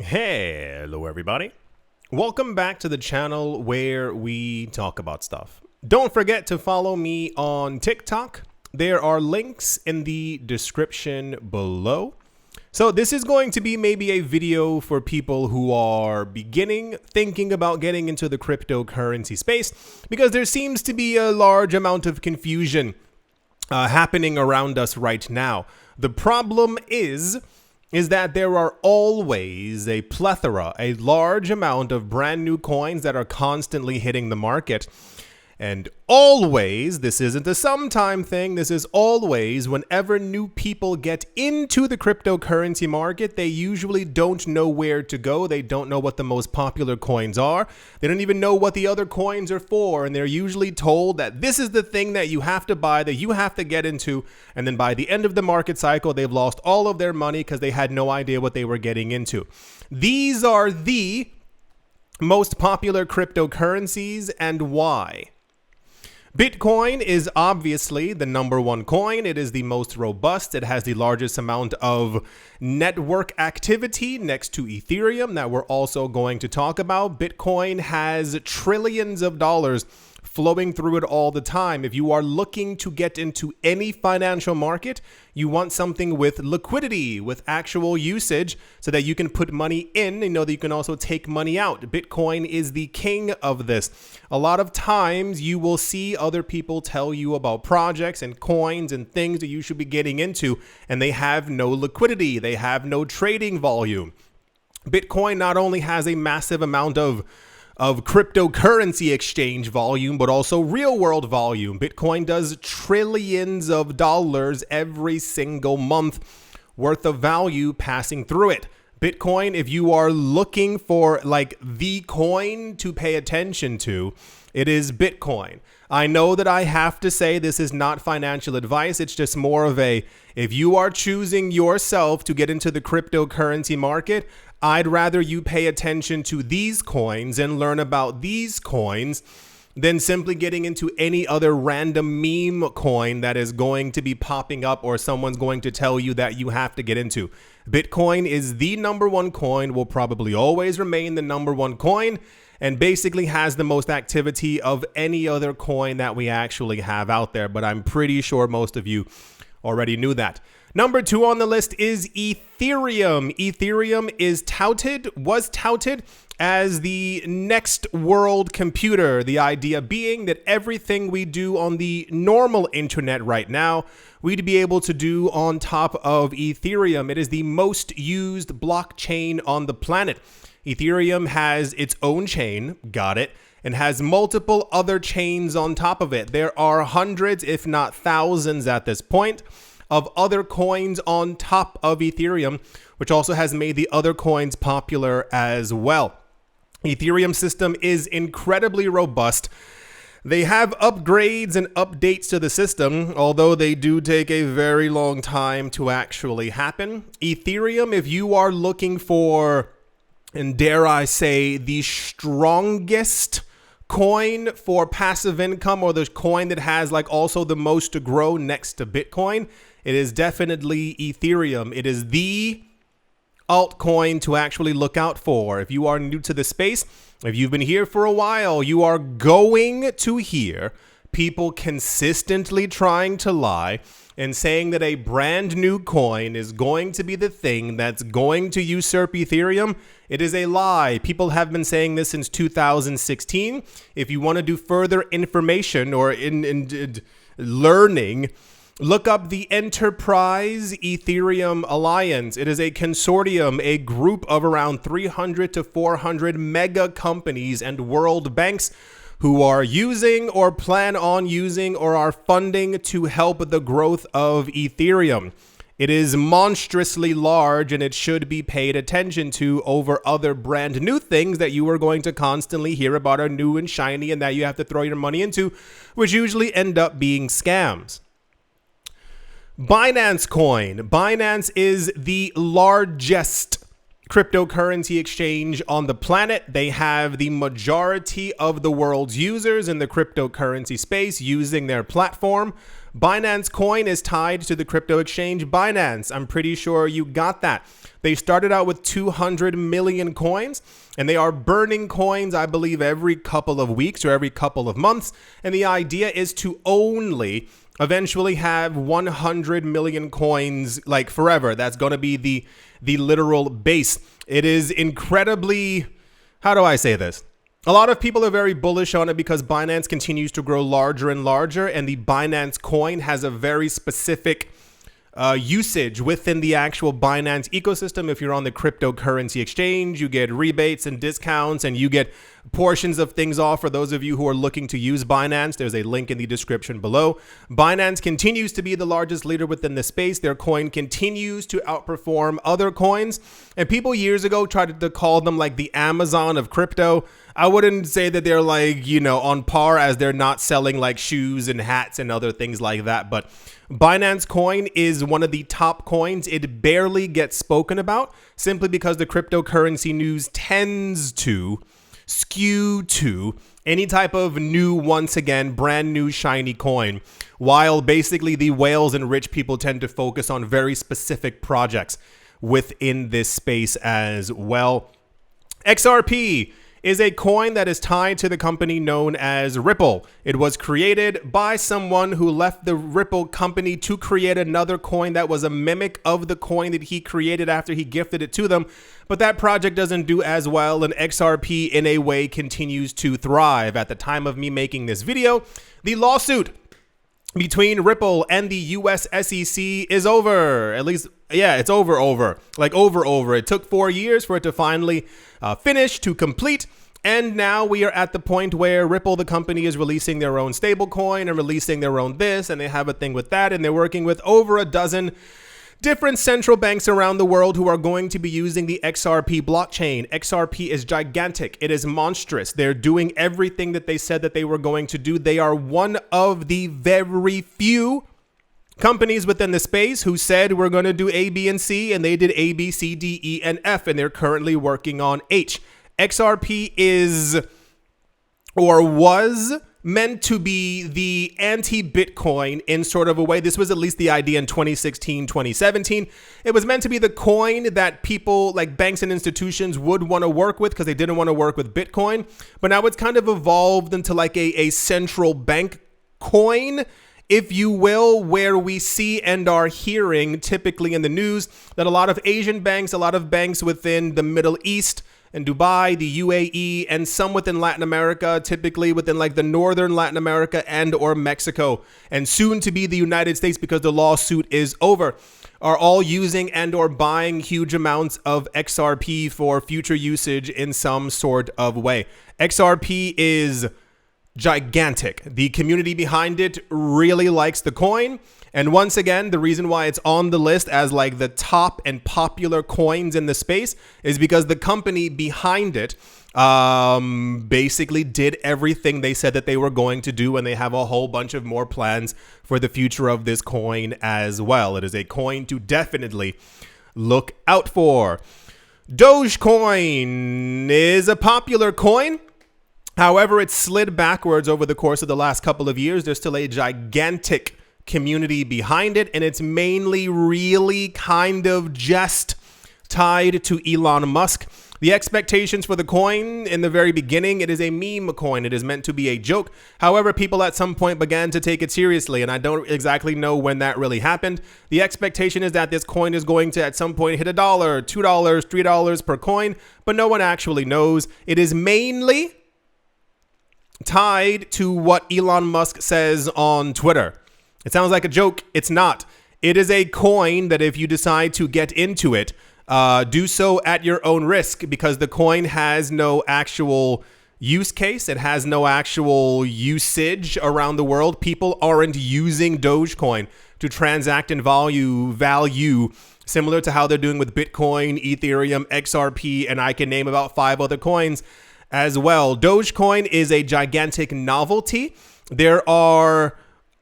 Hello everybody. Welcome back to the channel where we talk about stuff. Don't forget to follow me on TikTok. There are links in the description below. So this is going to be maybe a video for people who are thinking about getting into the cryptocurrency space, because there seems to be a large amount of confusion happening around us right now. The problem is that there are always a plethora, a large amount of brand new coins that are constantly hitting the market. And always, this isn't a sometime thing, this is always, whenever new people get into the cryptocurrency market, they usually don't know where to go. They don't know what the most popular coins are. They don't even know what the other coins are for. And they're usually told that this is the thing that you have to buy, that you have to get into. And then by the end of the market cycle, they've lost all of their money because they had no idea what they were getting into. These are the most popular cryptocurrencies, and why? Bitcoin is obviously the number one coin. It is the most robust. It has the largest amount of network activity next to Ethereum that we're also going to talk about. Bitcoin has trillions of dollars flowing through it all the time. If you are looking to get into any financial market, you want something with liquidity, with actual usage, so that you can put money in and know that you can also take money out. Bitcoin is the king of this. A lot of times you will see other people tell you about projects and coins and things that you should be getting into, and they have no liquidity. They have no trading volume. Bitcoin not only has a massive amount of cryptocurrency exchange volume, but also real world volume. Bitcoin does trillions of dollars every single month worth of value passing through it. Bitcoin, if you are looking for like the coin to pay attention to, it is Bitcoin. I know that I have to say this is not financial advice. It's just more of a, if you are choosing yourself to get into the cryptocurrency market, I'd rather you pay attention to these coins and learn about these coins than simply getting into any other random meme coin that is going to be popping up or someone's going to tell you that you have to get into. Bitcoin is the number one coin, will probably always remain the number one coin, and basically has the most activity of any other coin that we actually have out there. But I'm pretty sure most of you already knew that. Number two on the list is Ethereum. Ethereum was touted as the next world computer. The idea being that everything we do on the normal internet right now, we'd be able to do on top of Ethereum. It is the most used blockchain on the planet. Ethereum has its own chain, got it, and has multiple other chains on top of it. There are hundreds, if not thousands at this point, of other coins on top of Ethereum, which also has made the other coins popular as well. Ethereum system is incredibly robust. They have upgrades and updates to the system, although they do take a very long time to actually happen. Ethereum, if you are looking for, and dare I say, the strongest coin for passive income, or the coin that has like also the most to grow next to Bitcoin, it is definitely Ethereum. It is the altcoin to actually look out for. If you are new to the space, if you've been here for a while, you are going to hear people consistently trying to lie and saying that a brand new coin is going to be the thing that's going to usurp Ethereum. It is a lie. People have been saying this since 2016. If you want to do further information or in learning, look up the Enterprise Ethereum Alliance. It is a consortium, a group of around 300 to 400 mega companies and world banks who are using or plan on using or are funding to help the growth of Ethereum. It is monstrously large, and it should be paid attention to over other brand new things that you are going to constantly hear about are new and shiny and that you have to throw your money into, which usually end up being scams. Binance Coin. Binance is the largest cryptocurrency exchange on the planet. They have the majority of the world's users in the cryptocurrency space using their platform. Binance Coin is tied to the crypto exchange Binance. I'm pretty sure you got that. They started out with 200 million coins, and they are burning coins, I believe, every couple of weeks or every couple of months. And the idea is to only eventually have 100 million coins like forever. That's going to be the literal base. It is incredibly, how do I say this? A lot of people are very bullish on it because Binance continues to grow larger and larger, and the Binance coin has a very specific usage within the actual Binance ecosystem. If you're on the cryptocurrency exchange, you get rebates and discounts, and you get portions of things off. For those of you who are looking to use Binance, there's a link in the description below. Binance continues to be the largest leader within the space. Their coin continues to outperform other coins, and people years ago tried to call them like the Amazon of crypto. I wouldn't say that they're like, you know, on par, as they're not selling like shoes and hats and other things like that. But Binance coin is one of the top coins. It barely gets spoken about simply because the cryptocurrency news tends to skew to any type of new, once again, brand new shiny coin, while basically the whales and rich people tend to focus on very specific projects within this space as well. XRP is a coin that is tied to the company known as Ripple. It was created by someone who left the Ripple company to create another coin that was a mimic of the coin that he created after he gifted it to them. But that project doesn't do as well, and XRP in a way continues to thrive. At the time of me making this video, the lawsuit between Ripple and the US SEC is over. At least, yeah, it's over. It took 4 years for it to finally finish, to complete. And now we are at the point where Ripple, the company, is releasing their own stablecoin and releasing their own this, and they have a thing with that. And they're working with over a dozen different central banks around the world who are going to be using the XRP blockchain. XRP is gigantic. It is monstrous. They're doing everything that they said that they were going to do. They are one of the very few companies within the space who said we're going to do A, B, and C, and they did A, B, C, D, E, and F, and they're currently working on H. XRP is, or was, meant to be the anti-Bitcoin in sort of a way. This was at least the idea in 2016, 2017. It was meant to be the coin that people like banks and institutions would want to work with because they didn't want to work with Bitcoin. But now it's kind of evolved into like a central bank coin, if you will, where we see and are hearing typically in the news that a lot of Asian banks, a lot of banks within the Middle East and Dubai, the UAE, and some within Latin America, typically within like the northern Latin America and or Mexico, and soon to be the United States because the lawsuit is over, are all using and or buying huge amounts of XRP for future usage in some sort of way. XRP is gigantic. The community behind it really likes the coin. And once again, the reason why it's on the list as like the top and popular coins in the space is because the company behind it basically did everything they said that they were going to do, and they have a whole bunch of more plans for the future of this coin as well. It is a coin to definitely look out for. Dogecoin is a popular coin. However, it slid backwards over the course of the last couple of years. There's still a gigantic community behind it, and it's mainly really kind of just tied to Elon Musk. The expectations for the coin in the very beginning, it is a meme coin. It is meant to be a joke. However, people at some point began to take it seriously, and I don't exactly know when that really happened. The expectation is that this coin is going to at some point hit $1, $2, $3 per coin, but no one actually knows. It is mainly tied to what Elon Musk says on Twitter. It sounds like a joke. It's not. It is a coin that if you decide to get into it, do so at your own risk, because the coin has no actual use case. It has no actual usage around the world. People aren't using Dogecoin to transact in value similar to how they're doing with Bitcoin, Ethereum, XRP, and I can name about 5 other coins as well. Dogecoin is a gigantic novelty. There are,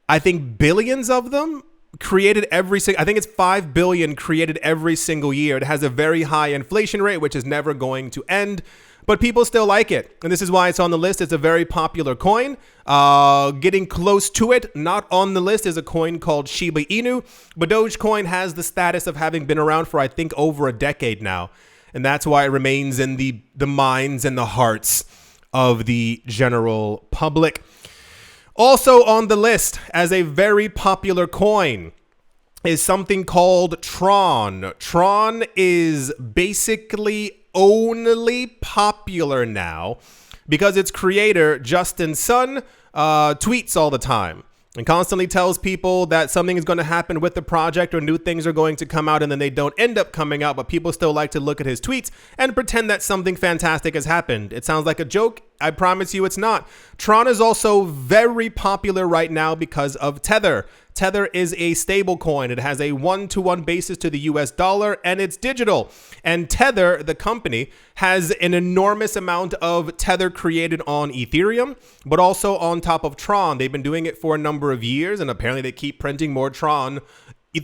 I think, billions of them created every single, I think it's 5 billion created every single year. It has a very high inflation rate, which is never going to end. but people still like it. And this is why it's on the list. It's a very popular coin. Getting close to it, not on the list, is a coin called Shiba Inu. But Dogecoin has the status of having been around for, I think, over a decade now. And that's why it remains in the minds and the hearts of the general public. Also on the list as a very popular coin is something called Tron. Tron is basically only popular now because its creator, Justin Sun, tweets all the time and constantly tells people that something is going to happen with the project or new things are going to come out, and then they don't end up coming out, but people still like to look at his tweets and pretend that something fantastic has happened. It sounds like a joke. I promise you it's not. Tron is also very popular right now because of Tether. Tether is a stable coin. It has a 1-to-1 basis to the US dollar, and it's digital. And Tether, the company, has an enormous amount of Tether created on Ethereum, but also on top of Tron. They've been doing it for a number of years, and apparently they keep printing more Tron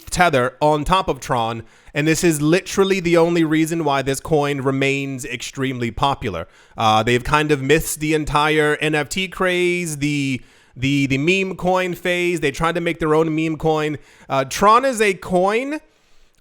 Tether on top of Tron, and this is literally the only reason why this coin remains extremely popular. They've kind of missed the entire NFT craze, the meme coin phase. They tried to make their own meme coin. Tron is a coin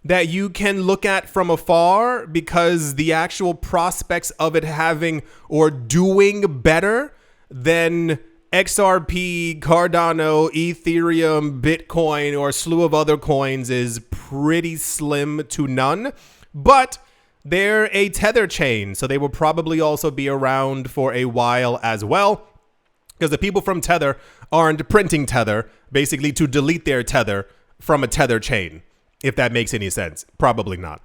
that you can look at from afar because the actual prospects of it having or doing better than XRP, Cardano, Ethereum, Bitcoin, or a slew of other coins is pretty slim to none. But they're a Tether chain, so they will probably also be around for a while as well, because the people from Tether aren't printing Tether, basically to delete their Tether from a Tether chain, if that makes any sense. Probably not.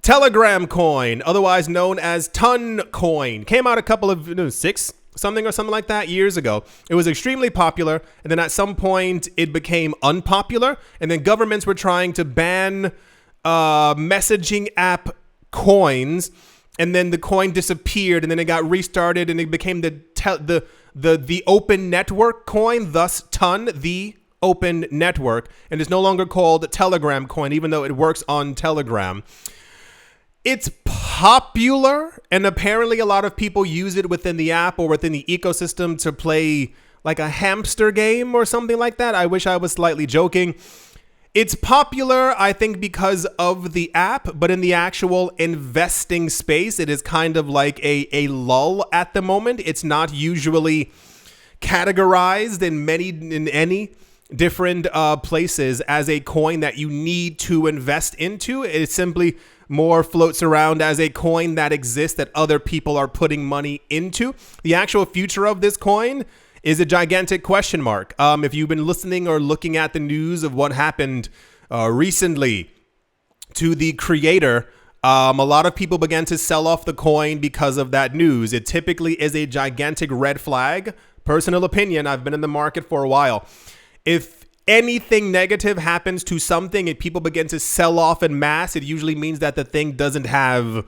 Telegram coin, otherwise known as Ton coin, came out a couple of, 6 something or something like that years ago. It was extremely popular, and then at some point it became unpopular, and then governments were trying to ban messaging app coins, and then the coin disappeared, and then it got restarted, and it became the open network coin, thus Ton, the open network, and it's no longer called Telegram coin, even though it works on Telegram. It's popular, and apparently a lot of people use it within the app or within the ecosystem to play like a hamster game or something like that. I wish I was slightly joking. It's popular, I think, because of the app, but in the actual investing space, it is kind of like a lull at the moment. It's not usually categorized in any different places as a coin that you need to invest into. It simply more floats around as a coin that exists that other people are putting money into. The actual future of this coin is a gigantic question mark. If you've been listening or looking at the news of what happened recently to the creator, a lot of people began to sell off the coin because of that news. It typically is a gigantic red flag. Personal opinion, I've been in the market for a while. If anything negative happens to something and people begin to sell off en masse, it usually means that the thing doesn't have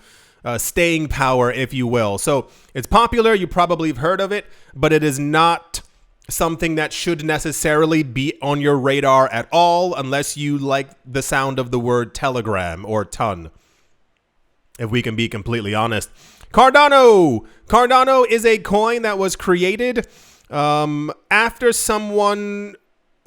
staying power, if you will. So it's popular. You probably have heard of it, but it is not something that should necessarily be on your radar at all unless you like the sound of the word telegram or ton, if we can be completely honest. Cardano. Cardano is a coin that was created after someone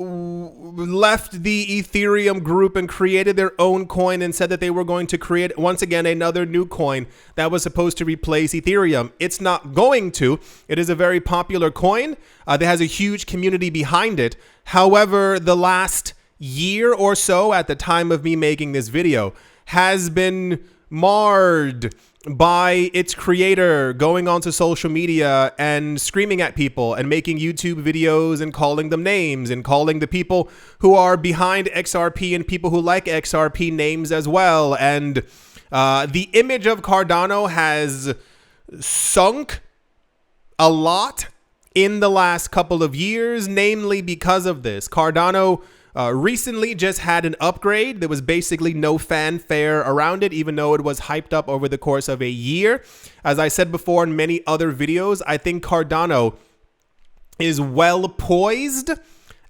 left the Ethereum group and created their own coin and said that they were going to create, once again, another new coin that was supposed to replace Ethereum. It's not going to. It is a very popular coin that has a huge community behind it. However, the last year or so at the time of me making this video has been marred by its creator going onto social media and screaming at people and making YouTube videos and calling them names and calling the people who are behind XRP and people who like XRP names as well. And the image of Cardano has sunk a lot in the last couple of years, namely because of this. Cardano recently just had an upgrade. There was basically no fanfare around it, even though it was hyped up over the course of a year. As I said before in many other videos, I think Cardano is well poised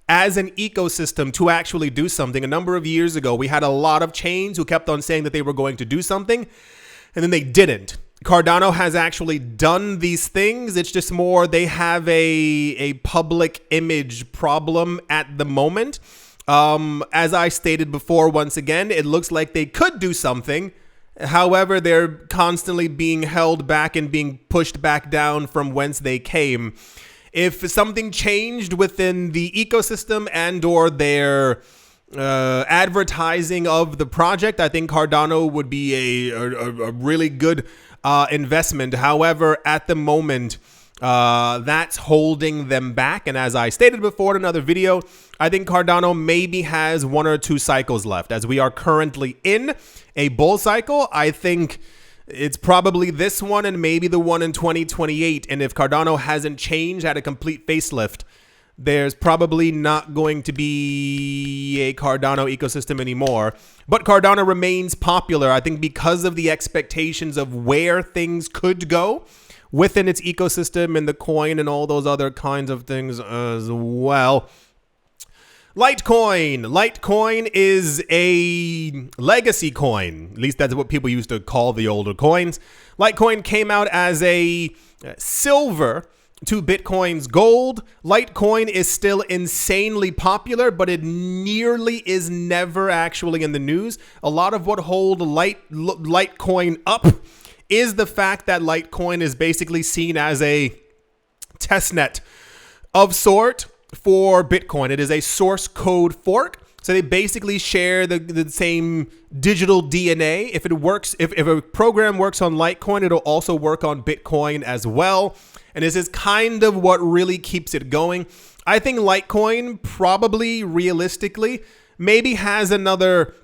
as an ecosystem to actually do something. A number of years ago, we had a lot of chains who kept on saying that they were going to do something, and then they didn't. Cardano has actually done these things. It's just more they have a public image problem at the moment. As I stated before, once again, it looks like they could do something. However, they're constantly being held back and being pushed back down from whence they came. If something changed within the ecosystem and or their advertising of the project, I think Cardano would be a really good investment. However, at the moment, that's holding them back. And as I stated before in another video, I think Cardano maybe has 1 or 2 cycles left. As we are currently in a bull cycle, I think it's probably this one and maybe the one in 2028. And if Cardano hasn't changed, had a complete facelift, there's probably not going to be a Cardano ecosystem anymore. But Cardano remains popular, I think, because of the expectations of where things could go within its ecosystem and the coin and all those other kinds of things as well. Litecoin. Litecoin is a legacy coin. At least that's what people used to call the older coins. Litecoin came out as a silver to Bitcoin's gold. Litecoin is still insanely popular, but it nearly is never actually in the news. A lot of what hold Litecoin up is the fact that Litecoin is basically seen as a testnet of sort for Bitcoin. It is a source code fork. So they basically share the same digital DNA. If it works, if a program works on Litecoin, it'll also work on Bitcoin as well. And this is kind of what really keeps it going. I think Litecoin probably realistically maybe has another,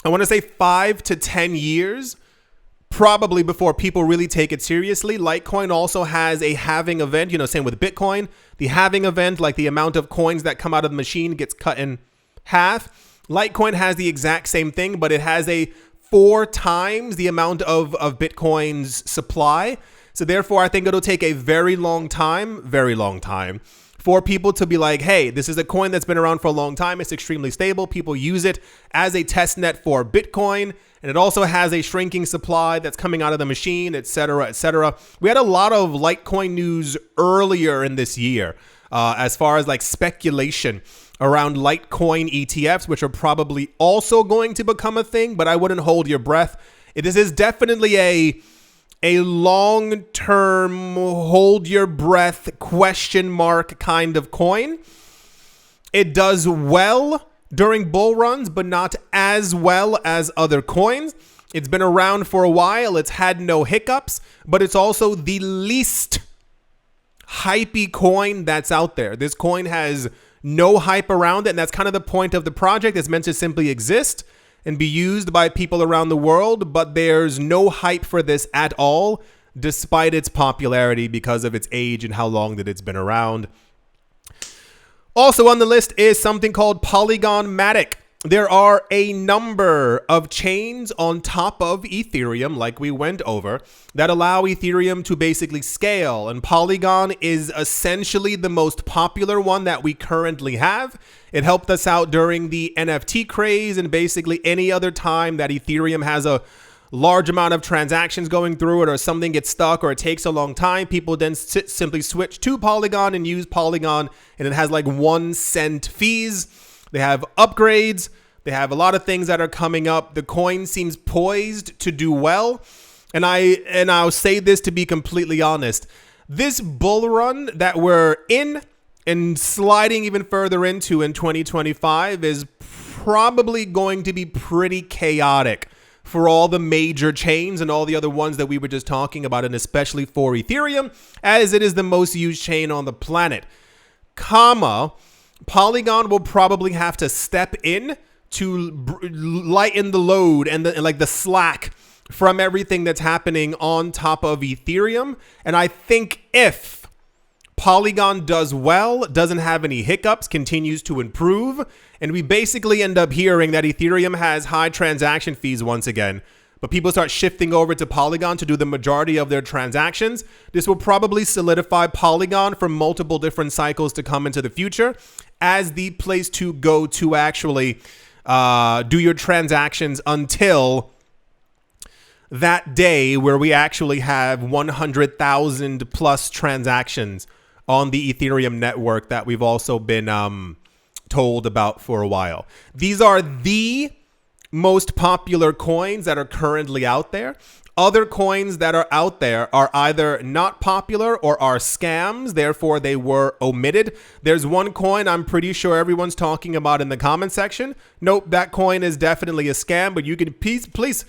I want to say 5 to 10 years probably before people really take it seriously. Litecoin also has a halving event, same with Bitcoin. The halving event, like the amount of coins that come out of the machine gets cut in half. Litecoin has the exact same thing, but it has a 4 times the amount of Bitcoin's supply. So therefore, I think it'll take a very long time for people to be like, hey, this is a coin that's been around for a long time. It's extremely stable. People use it as a test net for Bitcoin. And it also has a shrinking supply that's coming out of the machine, et cetera, et cetera. We had a lot of Litecoin news earlier in this year as far as like speculation around Litecoin ETFs, which are probably also going to become a thing, but I wouldn't hold your breath. This is definitely a long-term, hold your breath, question mark kind of coin. It does well during bull runs, but not as well as other coins. It's been around for a while. It's had no hiccups, but it's also the least hypey coin that's out there. This coin has no hype around it, and that's kind of the point of the project. It's meant to simply exist and be used by people around the world, but there's no hype for this at all, despite its popularity because of its age and how long that it's been around. Also on the list is something called Polygon Matic. There are a number of chains on top of Ethereum, like we went over, that allow Ethereum to basically scale. And Polygon is essentially the most popular one that we currently have. It helped us out during the NFT craze and basically any other time that Ethereum has a large amount of transactions going through it, or something gets stuck, or it takes a long time. People then simply switch to Polygon and use Polygon, and it has like 1 cent fees. They have upgrades. They have a lot of things that are coming up. The coin seems poised to do well. And I'll say this to be completely honest. This bull run that we're in and sliding even further into in 2025 is probably going to be pretty chaotic for all the major chains and all the other ones that we were just talking about, and especially for Ethereum, as it is the most used chain on the planet. Polygon will probably have to step in to lighten the load and the slack from everything that's happening on top of Ethereum. And I think if Polygon does well, doesn't have any hiccups, continues to improve, and we basically end up hearing that Ethereum has high transaction fees once again, but people start shifting over to Polygon to do the majority of their transactions, this will probably solidify Polygon for multiple different cycles to come into the future as the place to go to actually do your transactions until that day where we actually have 100,000 plus transactions on the Ethereum network that we've also been told about for a while. These are the most popular coins that are currently out there. Other coins that are out there are either not popular or are scams, therefore they were omitted. There's one coin I'm pretty sure everyone's talking about in the comment section. Nope, that coin is definitely a scam, but you can please,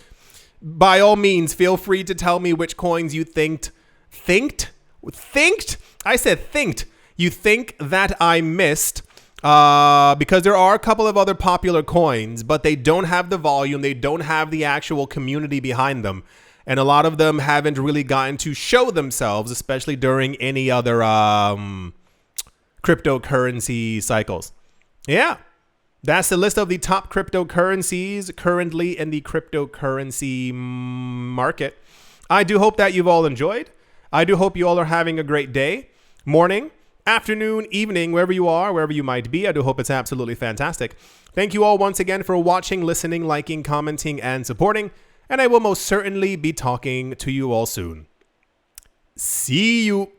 by all means, feel free to tell me which coins you thinked? I said thinked. You think that I missed. Because there are a couple of other popular coins, but they don't have the volume. They don't have the actual community behind them. And a lot of them haven't really gotten to show themselves, especially during any other cryptocurrency cycles. Yeah, that's the list of the top cryptocurrencies currently in the cryptocurrency market. I do hope that you've all enjoyed. I do hope you all are having a great day, morning, afternoon, evening, wherever you are, wherever you might be. I do hope it's absolutely fantastic. Thank you all once again for watching, listening, liking, commenting, and supporting. And I will most certainly be talking to you all soon. See you.